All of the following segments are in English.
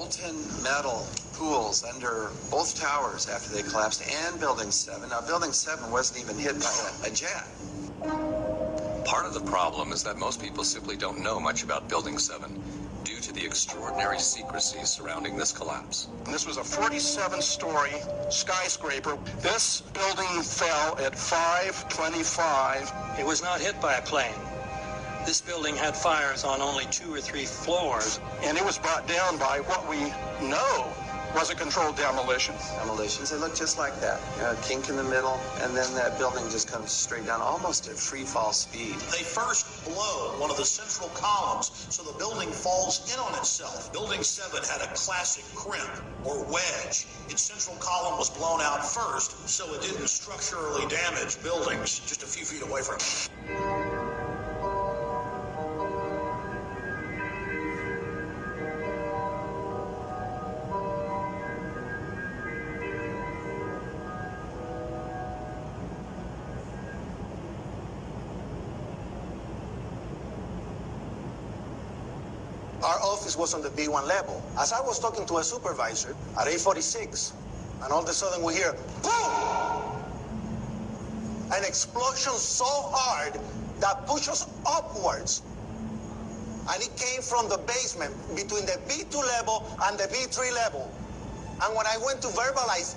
molten metal pools under both towers after they collapsed, and Building 7. Now, Building 7 wasn't even hit by a jet. Part of the problem is that most people simply don't know much about Building 7 due to the extraordinary secrecy surrounding this collapse. This was a 47-story skyscraper. This building fell at 5:25. It was not hit by a plane. This building had fires on only 2 or 3 floors. And it was brought down by what we know was a controlled demolition. Demolitions, they look just like that. A kink in the middle, and then that building just comes straight down, almost at free fall speed. They first blow one of the central columns, so the building falls in on itself. Building 7 had a classic crimp, or wedge. Its central column was blown out first, so it didn't structurally damage buildings just a few feet away from it. Our office was on the B1 level. As I was talking to a supervisor at 8:46, and all of a sudden we hear, boom! An explosion so hard that pushed us upwards. And it came from the basement between the B2 level and the B3 level. And when I went to verbalize,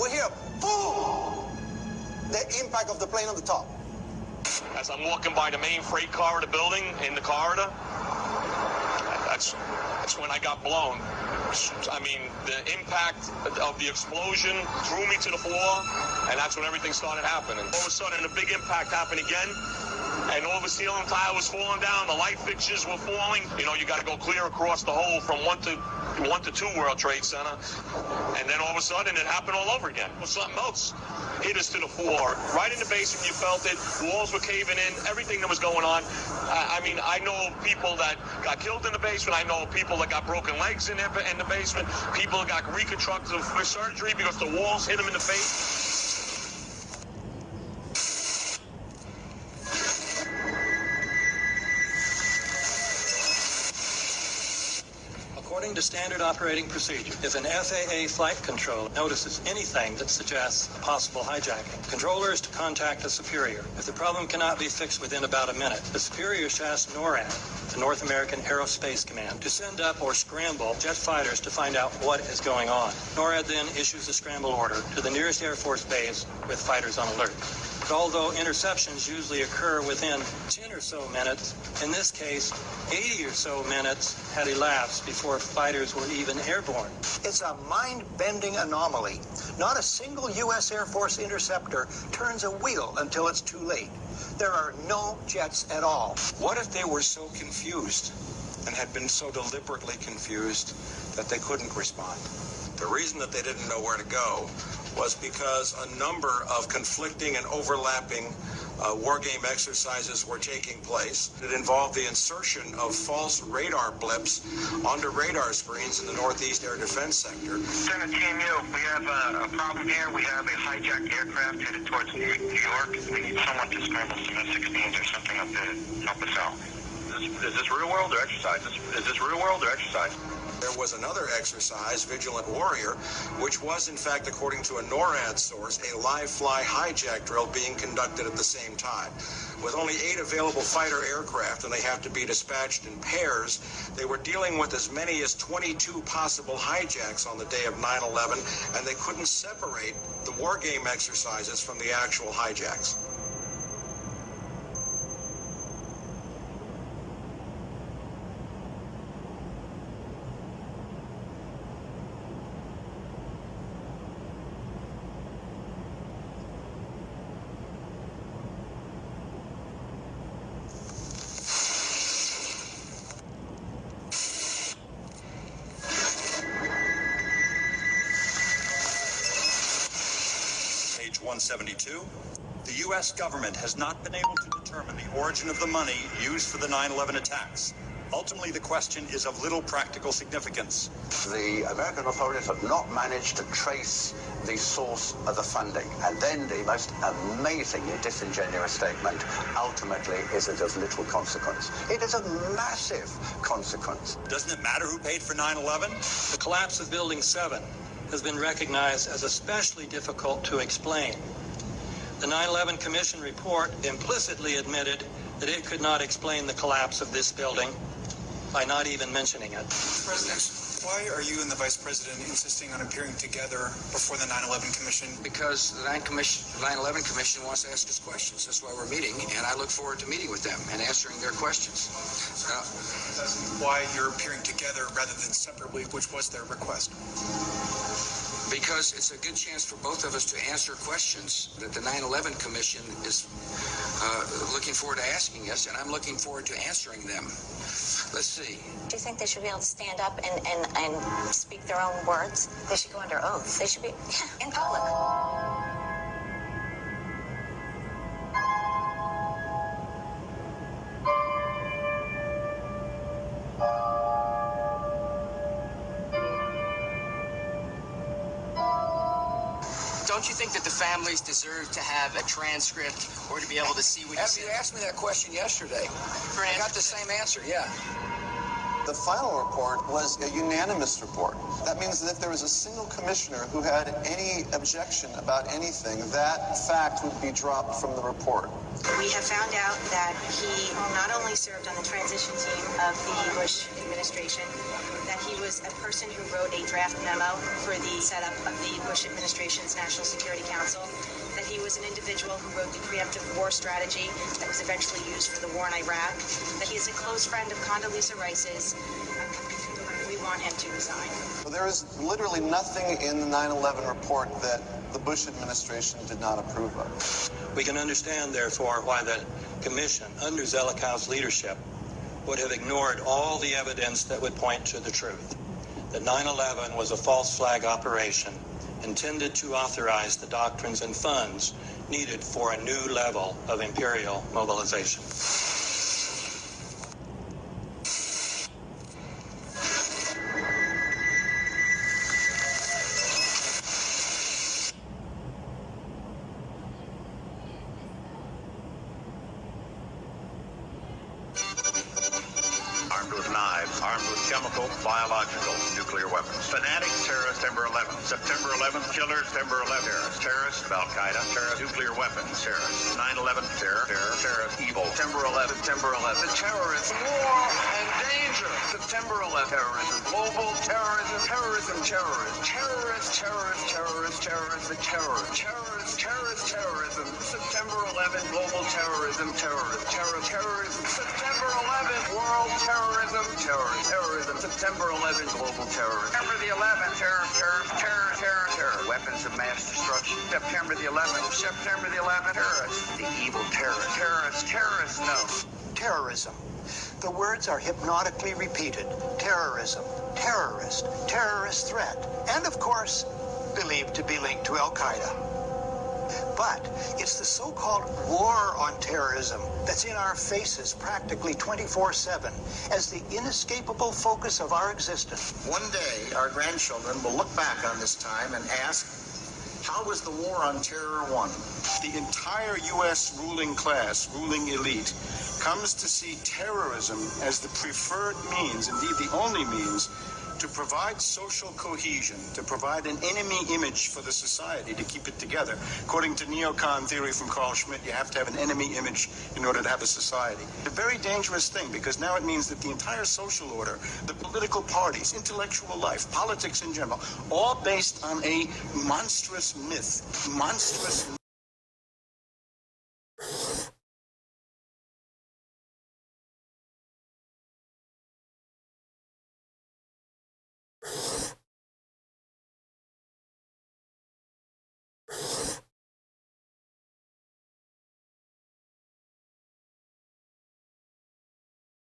we hear, boom! The impact of the plane on the top. As I'm walking by the main freight corridor building in the corridor, that's when I got blown. I mean, the impact of the explosion threw me to the floor, and that's when everything started happening. All of a sudden, a big impact happened again, and all the ceiling tile was falling down, the light fixtures were falling. You know, you got to go clear across the whole from 1 to 2 World Trade Center, and then all of a sudden, it happened all over again. Well, something else hit us to the floor. Right in the basement, you felt it. Walls were caving in, everything that was going on. I mean, I know people that got killed in the basement. I know people that got broken legs in the basement. People that got reconstructive surgery because the walls hit them in the face. According to standard operating procedure, if an FAA flight controller notices anything that suggests a possible hijacking, controller is to contact a superior. If the problem cannot be fixed within about a minute, the superior should ask NORAD, the North American Aerospace Command, to send up or scramble jet fighters to find out what is going on. NORAD then issues a scramble order to the nearest Air Force base with fighters on alert. But although interceptions usually occur within 10 or so minutes, in this case, 80 or so minutes had elapsed before fighters were even airborne. It's a mind-bending anomaly. Not a single U.S. Air Force interceptor turns a wheel until it's too late. There are no jets at all. What if they were so confused and had been so deliberately confused that they couldn't respond? The reason that they didn't know where to go was because a number of conflicting and overlapping war game exercises were taking place. It involved the insertion of false radar blips onto radar screens in the Northeast Air Defense Sector. Senate Team U, we have a problem here. We have a hijacked aircraft headed towards New York. We need someone to scramble some F-16s or something up to help us out. Is this real world or exercise? Is this real world or exercise? There was another exercise, Vigilant Warrior, which was, in fact, according to a NORAD source, a live-fly hijack drill being conducted at the same time. With only 8 available fighter aircraft, and they have to be dispatched in pairs, they were dealing with as many as 22 possible hijacks on the day of 9/11, and they couldn't separate the war game exercises from the actual hijacks. Page 172. The U.S. government has not been able to determine the origin of the money used for the 9/11 attacks. Ultimately, the question is of little practical significance. The American authorities have not managed to trace the source of the funding. And then the most amazingly disingenuous statement ultimately is it of little consequence. It is of massive consequence. Doesn't it matter who paid for 9/11? The collapse of Building 7 has been recognized as especially difficult to explain. The 9/11 Commission report implicitly admitted that it could not explain the collapse of this building by not even mentioning it. President, why are you and the Vice President insisting on appearing together before the 9/11 Commission? Because the 9/11 Commission wants to ask us questions. That's why we're meeting, and I look forward to meeting with them and answering their questions. Why you're appearing together rather than separately, which was their request? Because it's a good chance for both of us to answer questions that the 9/11 Commission is looking forward to asking us, and I'm looking forward to answering them. Let's see. Do you think they should be able to stand up and speak their own words? They should go under oath. They should be in public. Don't you think that the families deserve to have a transcript or to be able to see what you said? You asked me that question yesterday. I got the same answer, yeah. The final report was a unanimous report. That means that if there was a single commissioner who had any objection about anything, that fact would be dropped from the report. We have found out that he not only served on the transition team of the Bush administration, that he was a person who wrote a draft memo for the setup of the Bush administration's National Security Council, that he was an individual who wrote the preemptive war strategy that was eventually used for the war in Iraq, that he is a close friend of Condoleezza Rice's. We want him to resign. Well, there is literally nothing in the 9/11 report that the Bush administration did not approve of. We can understand, therefore, why the Commission, under Zelikow's leadership, would have ignored all the evidence that would point to the truth, that 9/11 was a false flag operation intended to authorize the doctrines and funds needed for a new level of imperial mobilization. Armed with knives, armed with chemical, biological, nuclear weapons. Fanatics, terrorists, September 11th. September 11th, killers, September 11th. Terrorists, Al-Qaeda, terrorists, nuclear weapons, terrorists. 9/11, terror, terrorist, evil. September 11th, September 11th. The terrorists, war and danger. September 11th, terrorism, global terrorism, terrorism, terrorism. Terrorists, terrorists, terrorists, terrorists, the terror. Terrorists, terrorists, terrorism. September 11th, global terrorism, terrorism, terrorism. September 11th, world terrorism, terrorism. September 11th, global terrorism. September the 11th, terror. Weapons of mass destruction. September the 11th, terrorists. The evil terrorists, no. Terrorism. The words are hypnotically repeated. Terrorism, terrorist, terrorist threat, and of course, believed to be linked to Al-Qaeda. But it's the so-called war on terrorism that's in our faces practically 24/7 as the inescapable focus of our existence. One day, our grandchildren will look back on this time and ask, how was the war on terror won? The entire U.S. ruling class, ruling elite, comes to see terrorism as the preferred means, indeed the only means, to provide social cohesion, to provide an enemy image for the society to keep it together. According to neocon theory from Carl Schmitt, you have to have an enemy image in order to have a society. It's a very dangerous thing because now it means that the entire social order, the political parties, intellectual life, politics in general, all based on a monstrous myth. Monstrous